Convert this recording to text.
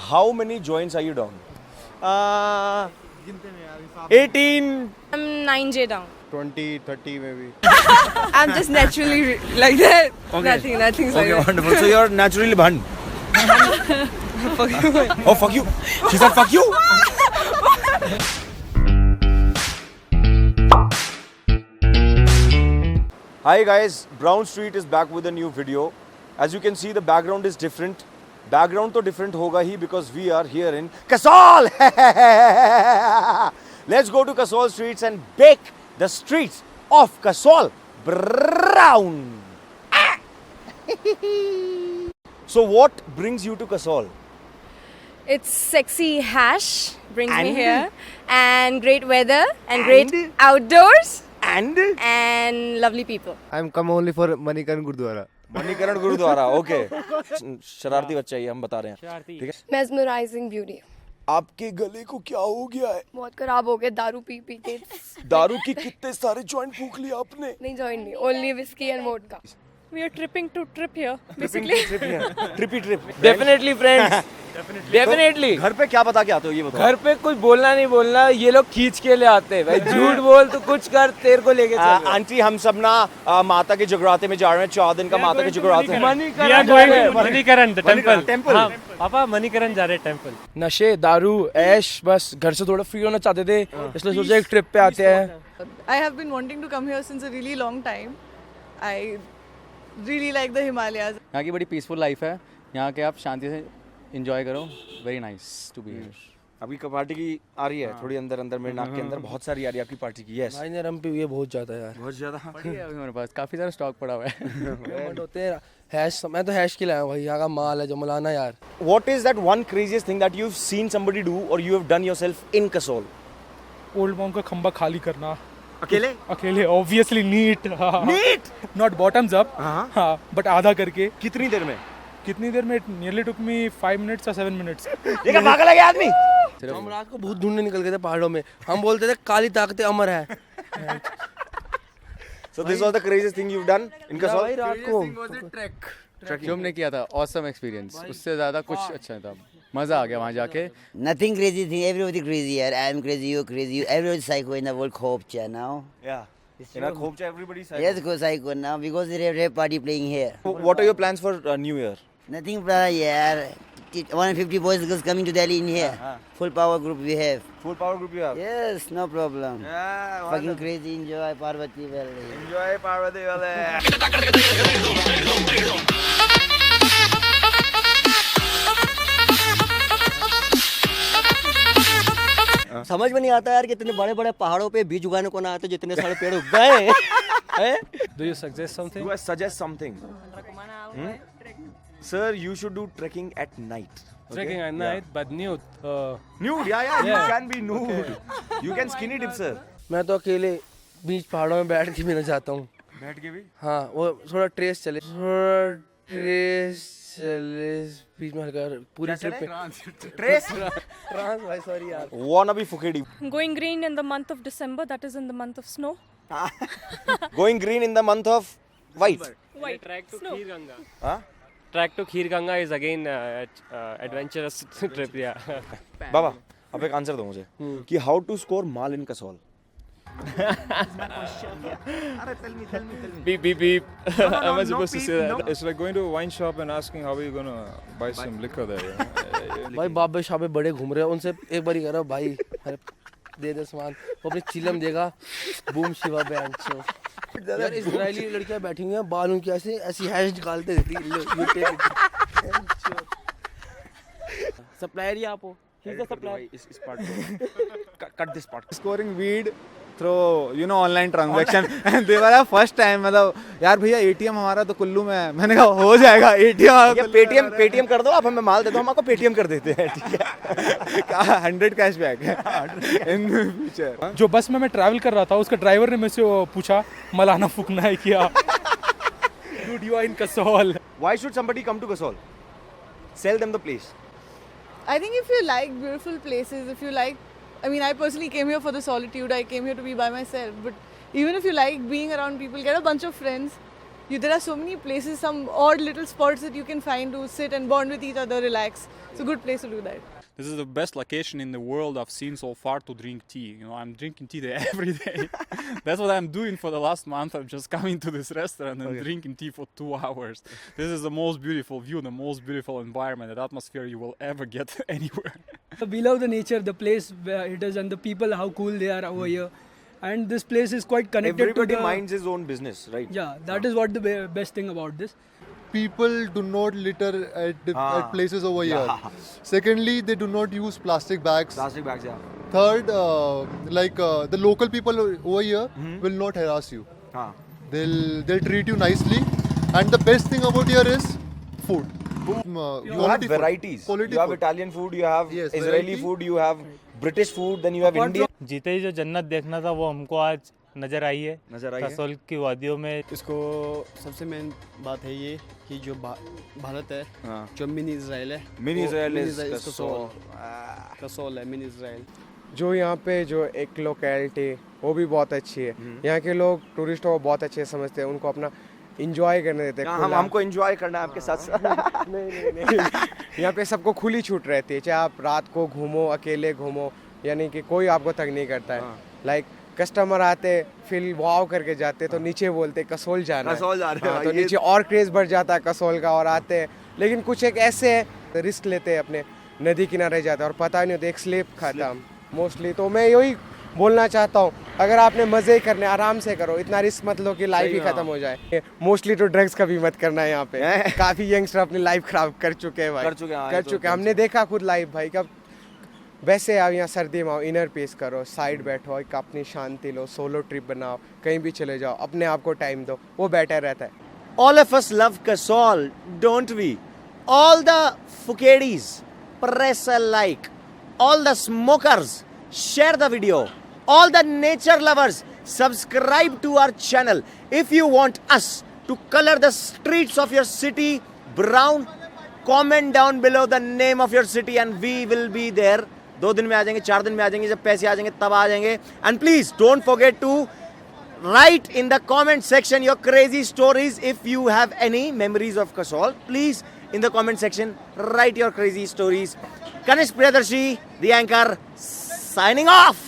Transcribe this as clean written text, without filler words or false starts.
How many joints are you down? 18. I'm 9J down. 20, 30 maybe. I'm just naturally like that. Okay. Nothing's like Okay, that. wonderful. So you're naturally bhand. Fuck you. Oh, fuck you. She said fuck you. Hi guys, Brown Street is back with a new video. As you can see, the background is different. Background to different hoga hi because we are here in Kasol. Let's go to Kasol streets and bake the streets of Kasol brown. So what brings you to Kasol? It's sexy hash brings me And? here, and great weather, and great outdoors, and lovely people. I'm come only for Manikan Gurdwara. Manikaran Gurudwara okay शरारती बच्चा ही हम बता रहे हैं ठीक है mesmerising beauty आपके गले को क्या हो गया है बहुत खराब हो गया दारू पी पी के दारू की कितने सारे जॉइंट फूंक लिए आपने नहीं जॉइन नहीं only whisky and vodka We are tripping to trip here, trippy trip Definitely friends. Definitely. घर पे क्या बता के आते हो ये बताओ घर पे कुछ बोलना नहीं बोलना, ये लोग खींच के ले आते हैं भाई। झूठ बोल तो कुछ कर, तेरे को लेके चल। आंटी हम सब ना माता के जगराते में जा रहे हैं 4 दिन का माता के जगराते हैं मणिकरण द टेंपल टेंपल हाँ पापा मणिकरण जा रहे टेंपल नशे, दारू, ऐश, बस घर से थोड़ा फ्री होना चाहते थे, इसलिए सोचा एक ट्रिप पे आते हैं। I have been wanting to come here since a really long time. I really like the Himalayas. यहाँ की बड़ी पीसफुल लाइफ है, यहाँ के आप शांति से इंजॉय करो। Very nice to be here. आपकी पार्टी की आ रही है थोड़ी अंदर अंदर मेरे नाक के अंदर बहुत सारी आ रही है आपकी पार्टी की यस भाई ने रम पी हुई है बहुत ज्यादा यार। बहुत ज्यादा पड़ी है अभी हमारे पास, काफ़ी सारा स्टॉक पड़ा हुआ है। बट होते हैं हैश, मैं तो हैश की लाया हूँ भाई, यहाँ का माल है जो मलाना यार। What is that one craziest thing that you've seen somebody do or you have done yourself in Kasol? Old monk का खंबा खाली करना अकेले अकेले obviously neat neat not bottoms up हाँ बट आधा करके कितनी देर में कितनी देर में नियरली टुक मी 5 मिनट्स या 7 मिनट्स ये क्या पागल है ये आदमी हम रात को भूत ढूंढने निकल गए थे पहाड़ों में, हम बोलते थे काली ताकतें अमर है। So this was the craziest thing you've done in भाई Kasol? रात को जो हमने किया था ऑसम एक्सपीरियंस, उससे ज़्यादा कुछ अच्छा था। मज़ा आ गया वहाँ जाके। Nothing crazy thing. Everybody crazy here. I am crazy. You're crazy. Everybody psycho in the world. Khopcha now. Yeah. In our Khopcha, everybody's psycho. Yes, go psycho now because there is a party playing here. What are your plans for New Year? Nothing, brother. Yeah, 150 boys girls coming to Delhi in here. Full power group we have. Full power group you have? Yes, no problem. Yeah, Fucking crazy. Enjoy Parvati Valley. Enjoy Parvati Valley. समझ में नहीं आता यार कि इतने बड़े बड़े पहाड़ों पे बीज उगाने को ना आते जितने सारे पेड़ उग गए हैं। Do you suggest something Do I suggest something? Sir, you should do trekking at night. Trekking at night but new Nude, yeah. You can be nude. You can skinny dip, sir. मैं तो अकेले बीच पहाड़ों में बैठ के मिलना चाहता हूँ। बैठ के भी? हाँ वो थोड़ा ट्रेस चले, थोड़ा ट्रेस चले बीच में हल्का पूरी ट्रिप पे Trace. ट्रांस भाई सॉरी यार। Wanna be Fukedi. Going green in the month of December, that is in the month of snow. Going green in the month of white. White. Track to Snow. Kheer Ganga Huh? Track to Kheer Ganga is again adventurous trip या बाबा अब एक answer दो मुझे कि how to score माल in Kasol beep beep beep am I supposed to say that It's like going to a wine shop and asking how are you going to buy some liquor there. भाई बाबे शाबे बड़े घूम रहे हैं, उनसे एक बार ही कह रहा हूँ भाई अरे दे दे सामान, वो अपनी चिलम देगा बूम शिवा बैंड शो। यार इजरायली लड़कियां बैठी हुई हैं, बाल उनकी ऐसे ऐसी हैश निकालते रहती है। सप्लायर ही आप हो, ही इज द सप्लायर। इस पार्ट को cut this part Scoring weed through online transaction and they were first time मतलब यार भैया ATM हमारा तो कुल्लू में है। मैंने कहा हो जाएगा ATM पेटीएम कर दो आप हमें माल दे दो हम आपको पेटीएम कर देते हैं ठीक है 100 कैशबैक इन फ्यूचर। जो बस में मैं ट्रैवल कर रहा था उसका ड्राइवर ने मुझसे पूछा मलाना फूकना है क्या Dude, you are in Kasol. Why should somebody come to Kasol? Sell them the place. I think if you like beautiful places, if you like, I mean, I personally came here for the solitude. I came here to be by myself. But even if you like being around people, get a bunch of friends there are so many places, some odd little spots that you can find to sit and bond with each other, relax. It's a good place to do that. This is the best location in the world I've seen so far to drink tea. You know, I'm drinking tea there every day. That's what I'm doing for the last month. I'm just coming to this restaurant and drinking tea for 2 hours. This is the most beautiful view, the most beautiful environment, the atmosphere you will ever get anywhere. We love the nature, the place where it is, and the people, how cool they are over here. And this place is quite connected Everybody to the... minds his own business, right? Yeah, that is what the best thing about this. People do not litter at places over here. Secondly, they do not use plastic bags. Plastic bags, yeah. Third, the local people over here will not harass you. They'll treat you nicely. And the best thing about here is food. You have varieties. You have Italian food, you have Israeli food, you have British food, then you have Indian. जीते ही जो जन्नत देखना था वो हमको आज नजर आई है कसोल की वादियों में। इसको सबसे मेन बात है ये कि जो भारत है जो मिनी इजराइल है, मिनी इजराइल कसोल है, मिनी इजराइल। जो यहाँ पे जो एक लोकेलिटी वो भी बहुत अच्छी है। यहाँ के लोग टूरिस्टों को बहुत अच्छे समझते हैं, उनको अपना इंजॉय करने देते हैं। हमको इंजॉय करना है आपके साथ। नहीं। यहाँ पे सबको खुली छूट रहती है, चाहे आप रात को घूमो, अकेले घूमो, यानी कि कोई आपको तंग नहीं करता है। लाइक कस्टमर आते फिल वाव करके जाते तो नीचे बोलते कसोल जाना है, कसोल जा रहे हैं, तो नीचे और क्रेज बढ़ जाता है कसोल का और आते हैं। लेकिन कुछ एक ऐसे हैं रिस्क लेते हैं, अपने नदी किनारे जाते हैं और पता नहीं होता, एक स्लिप खाता हम मोस्टली। तो मैं यही बोलना चाहता हूँ, अगर आपने मज़े करने आराम से करो, इतना रिस्क मत लो कि लाइफ ही खत्म हो जाए। मोस्टली तो ड्रग्स का भी मत करना है यहाँ पे। काफ़ी यंगस्टर अपनी लाइफ खराब कर चुके हैं भाई, कर चुके हैं। हमने देखा खुद लाइफ भाई। कब वैसे आओ यहाँ सर्दी में आओ, इनर पीस करो, साइड बैठो, एक अपनी शांति लो, सोलो ट्रिप बनाओ, कहीं भी चले जाओ, अपने आप को टाइम दो, वो बेटर रहता है। All of us love Kasol, don't we? All the Phukedis, press a like. All the smokers, share the video. All the nature lovers, subscribe to our channel. If you want us to color the streets of your city brown, comment down below the name of your city and we will be there. 2 दिन में आ जाएंगे, 4 दिन में आ जाएंगे, जब पैसे आ जाएंगे तब आ जाएंगे. And please don't forget to write in the comment section your crazy stories. If you have any memories of Kasol, please in the comment section write your crazy stories. Kanish Priyadarshi, the anchor, signing off.